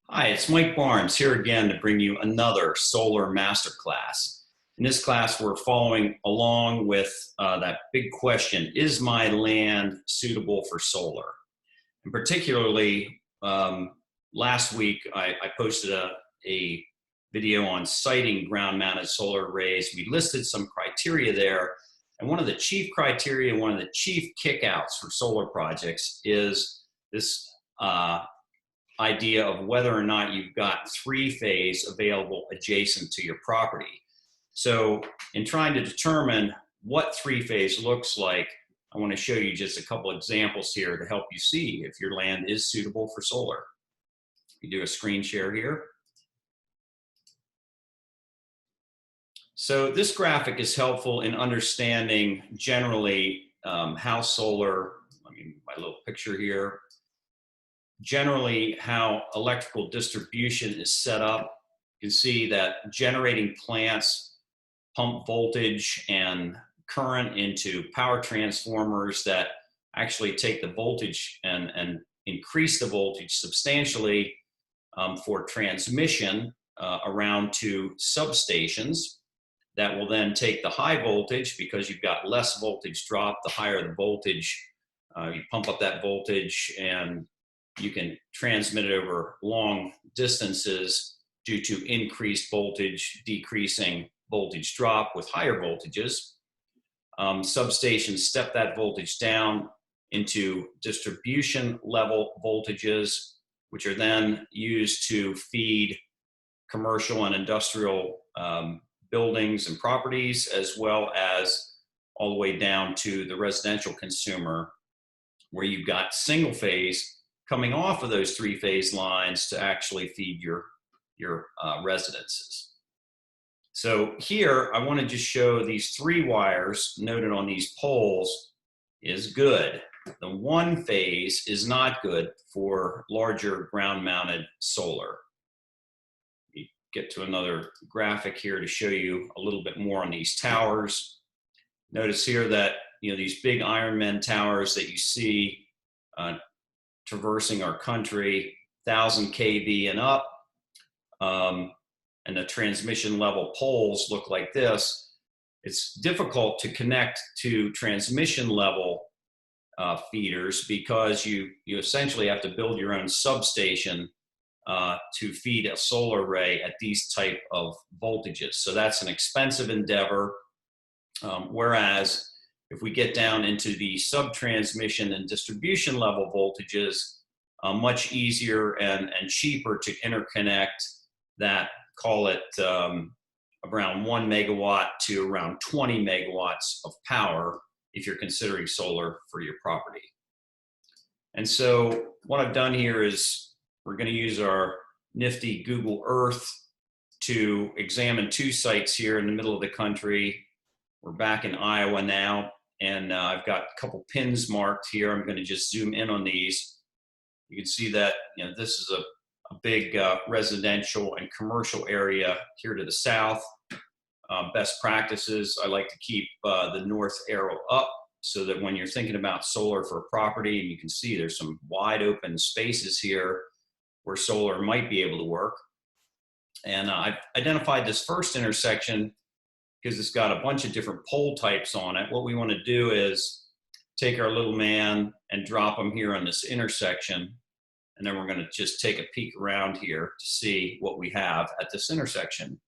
Hi, it's Mike Barnes here again to bring you another solar masterclass. In this class, we're following along with that big question, is my land suitable for solar? And particularly, last week, I posted a video on siting ground-mounted solar arrays. We listed some criteria there, and one of the chief criteria, one of the chief kickouts for solar projects is this idea of whether or not you've got three-phase available adjacent to your property. So in trying to determine what three-phase looks like, I want to show you just a couple examples here to help you see if your land is suitable for solar. You do a screen share here. So this graphic is helpful in understanding generally how solar, my little picture here, generally how electrical distribution is set up. You can see that generating plants pump voltage and current into power transformers that actually take the voltage and increase the voltage substantially for transmission around to substations that will then take the high voltage, because you've got less voltage drop, the higher the voltage, you pump up that voltage and you can transmit it over long distances due to increased voltage, decreasing voltage drop with higher voltages. Substations step that voltage down into distribution level voltages, which are then used to feed commercial and industrial buildings and properties, as well as all the way down to the residential consumer, where you've got single phase coming off of those three-phase lines to actually feed your residences. So here, I want to just show these three wires noted on these poles is good. The one phase is not good for larger ground-mounted solar. We get to another graphic here to show you a little bit more on these towers. Notice here that these big Ironman towers that you see traversing our country, 1,000 kV and up, and the transmission level poles look like this. It's difficult to connect to transmission level feeders because you essentially have to build your own substation to feed a solar array at these type of voltages. So that's an expensive endeavor, whereas if we get down into the sub-transmission and distribution level voltages, much easier and cheaper to interconnect that, call it around 1 megawatt to around 20 megawatts of power if you're considering solar for your property. And so what I've done here is we're going to use our nifty Google Earth to examine two sites here in the middle of the country. We're back in Iowa now, and I've got a couple pins marked here. I'm going to just zoom in on these. You can see that this is a big residential and commercial area here to the south. Best practices, I like to keep the north arrow up so that when you're thinking about solar for a property, and you can see there's some wide open spaces here where solar might be able to work. And I've identified this first intersection because it's got a bunch of different pole types on it. What we want to do is take our little man and drop him here on this intersection. And then we're going to just take a peek around here to see what we have at this intersection.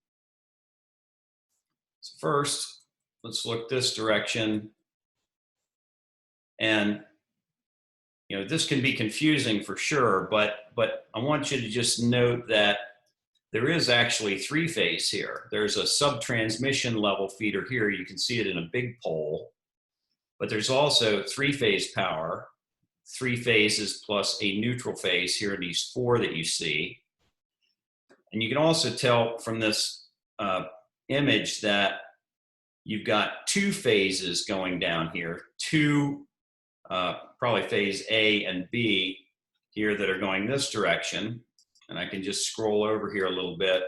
So first, let's look this direction. And this can be confusing for sure, but I want you to just note that there is actually three-phase here. There's a sub-transmission level feeder here. You can see it in a big pole, but there's also three-phase power, 3 phases plus a neutral phase here in these 4 that you see. And you can also tell from this image that you've got 2 phases going down here, 2 probably phase A and B here that are going this direction. And I can just scroll over here a little bit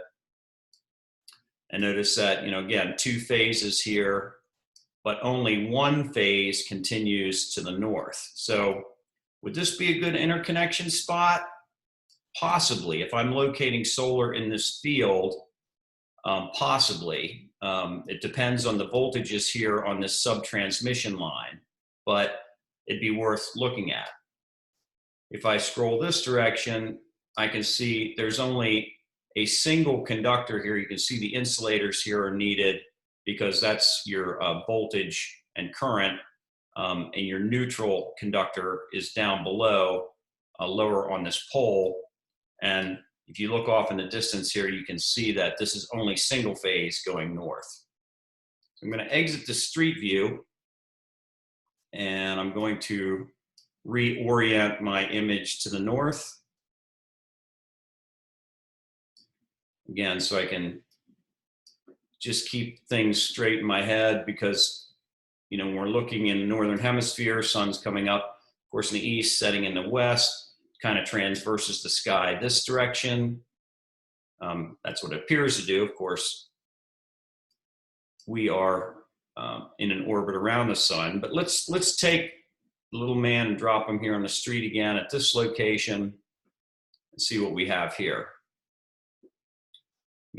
and notice that, again, 2 phases here, but only 1 phase continues to the north. So would this be a good interconnection spot? possibly, if I'm locating solar in this field, possibly. It depends on the voltages here on this sub-transmission line, but it'd be worth looking at. If I scroll this direction, I can see there's only a single conductor here. You can see the insulators here are needed because that's your voltage and current, and your neutral conductor is down below, lower on this pole. And if you look off in the distance here, you can see that this is only single phase going north. So I'm going to exit the street view, and I'm going to reorient my image to the north. Again, so I can just keep things straight in my head, because, you know, when we're looking in the northern hemisphere, sun's coming up, of course, in the east, setting in the west, kind of transverses the sky this direction. That's what it appears to do. Of course, we are in an orbit around the sun. But let's take the little man and drop him here on the street again at this location and see what we have here.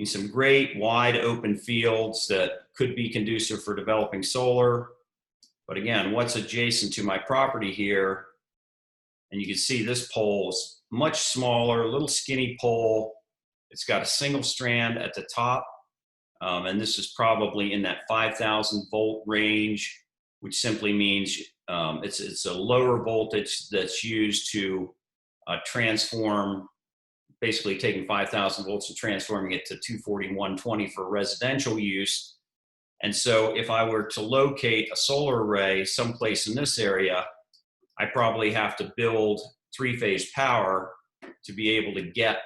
Some great wide open fields that could be conducive for developing solar. But again, what's adjacent to my property here, and you can see this pole is much smaller, a little skinny pole. It's got a single strand at the top, and this is probably in that 5,000 volt range, which simply means it's a lower voltage that's used to transform, basically taking 5,000 volts and transforming it to 240, 120 for residential use. And so if I were to locate a solar array someplace in this area, I probably have to build 3-phase power to be able to get,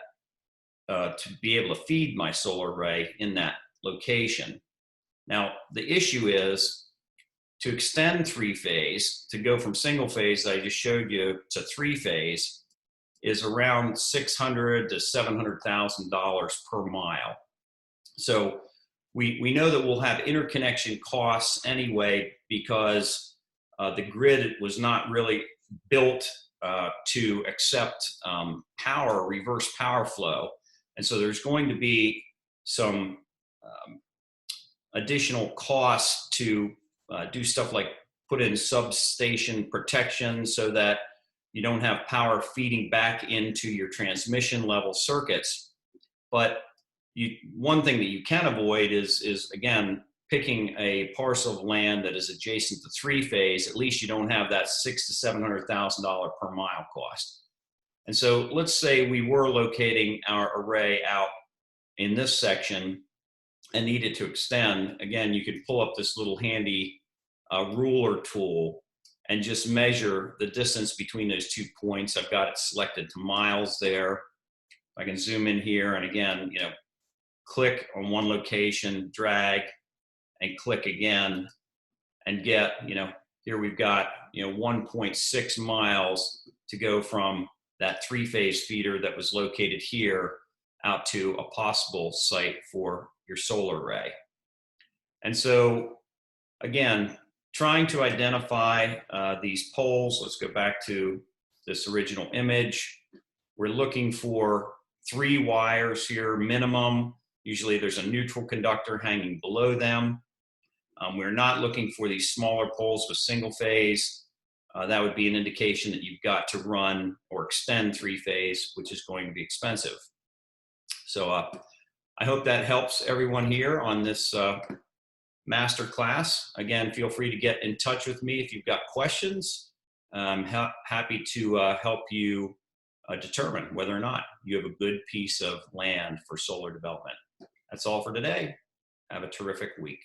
to feed my solar array in that location. Now, the issue is to extend 3-phase, to go from single phase that I just showed you to 3-phase, is around $600,000 to $700,000 per mile. So we know that we'll have interconnection costs anyway, because the grid was not really built to accept power, reverse power flow. And so there's going to be some additional costs to do stuff like put in substation protection so that you don't have power feeding back into your transmission level circuits. But one thing that you can avoid is again, picking a parcel of land that is adjacent to 3-phase. At least you don't have that $600,000 to $700,000 per mile cost. And so let's say we were locating our array out in this section and needed to extend. Again, you could pull up this little handy ruler tool and just measure the distance between those 2 points. I've got it selected to miles there. I can zoom in here and again, you know, click on one location, drag, and click again, and get, you know, here we've got, you know, 1.6 miles to go from that 3-phase feeder that was located here out to a possible site for your solar array. And so again, trying to identify these poles. Let's go back to this original image. We're looking for 3 wires here minimum. Usually there's a neutral conductor hanging below them. We're not looking for these smaller poles with single phase. That would be an indication that you've got to run or extend 3-phase, which is going to be expensive. So I hope that helps everyone here on this master class. Again, feel free to get in touch with me if you've got questions. I'm happy to help you determine whether or not you have a good piece of land for solar development. That's all for today. Have a terrific week.